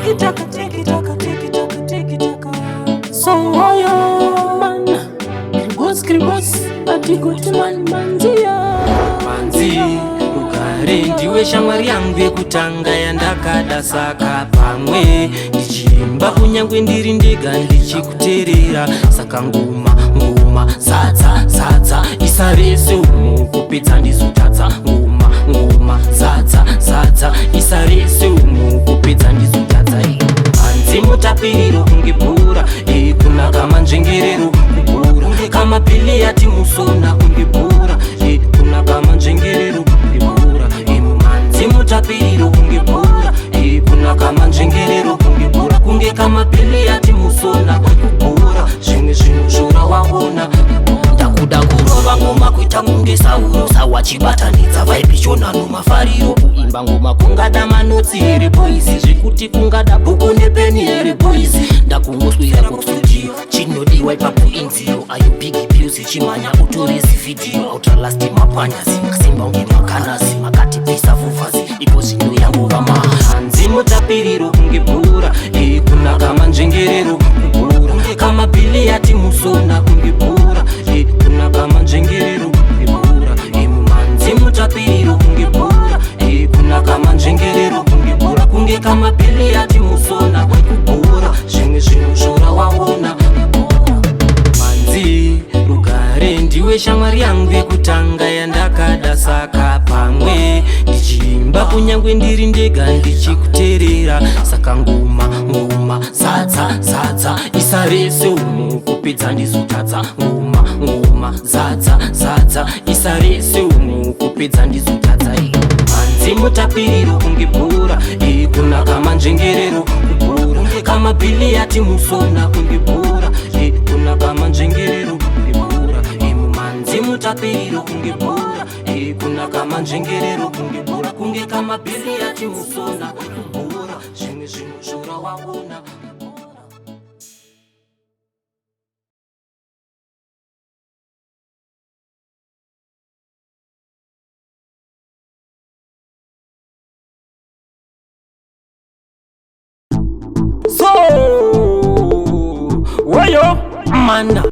tiki-taka. So yo man, kribos ati kuti manzia manzi ugare ndiwe shamwari yangu yekutanga yandakada, saka pamwe ndichimba kunyangwe ndiri ndega ndichikuteerera. Saka ngoma zadza isarese umu kupedza ndizotadza. Ngoma zadza isarese umu kupedza ndizotadza. Hanzi mutapiriro kunge bhura, kunaka manzvengerero kubhura. Kama pili yati musona kunge bhura, kunaka manzvengerero kubhura. Hanzi mutapiriro kunge bhura, kunaka manzvengerero kunge bhura. Kunge kama pili yati musona kubhura. Zvimwe zvinozvora waona. Ndakuda kurova ngoma kuita kunge Sauro, sawachibatanidza vaipishona nomafariro. Kuimba ngoma kungada manotsi here boys, zvekuti kungada bhuku nepeni here boys. Ndakungoswira kustudio, chinodiwa ipapo inzio. Ayo big pills chimanya utorezi video. Outlast mapwanyazi, masimba unge makanazi, makati pisa fufazi, ipo zino yangu vama. Hanzi mutapiriro kunge bhura, kunaka manzvengerero kubhura. Kama pili yati musona kunge bhura, kunaka manzvengerero kubhura. Hanzi mutapiriro kunge bhura, kunaka manzvengerero kunge bhura. Kunge kama pili yati musona kubhura. Zvimwe zvinozvora waona. Manzi rugare ndiwe shamwari yangu yekutanga yandakada, saka pamwe ndichimba kunyangwe ndiri ndega ndichikuteerera. Saka ngoma zadza isarese umu kupedza ndizotadza. Ngoma zadza isarese umu kupedza ndizotadza. Hanzi mutapiriro kunge bhura, kunaka manzvengerero kubhura. Kama pili yati musona kunge bhura, kunaka manzvengerero kubhura. Hanzi mutapiriro kunge bhura, kunaka manzvengerero kunge bhura. Kunge kama pili yati musona kubhura. Zvimwe zvinozvora waona. So, wayo, man.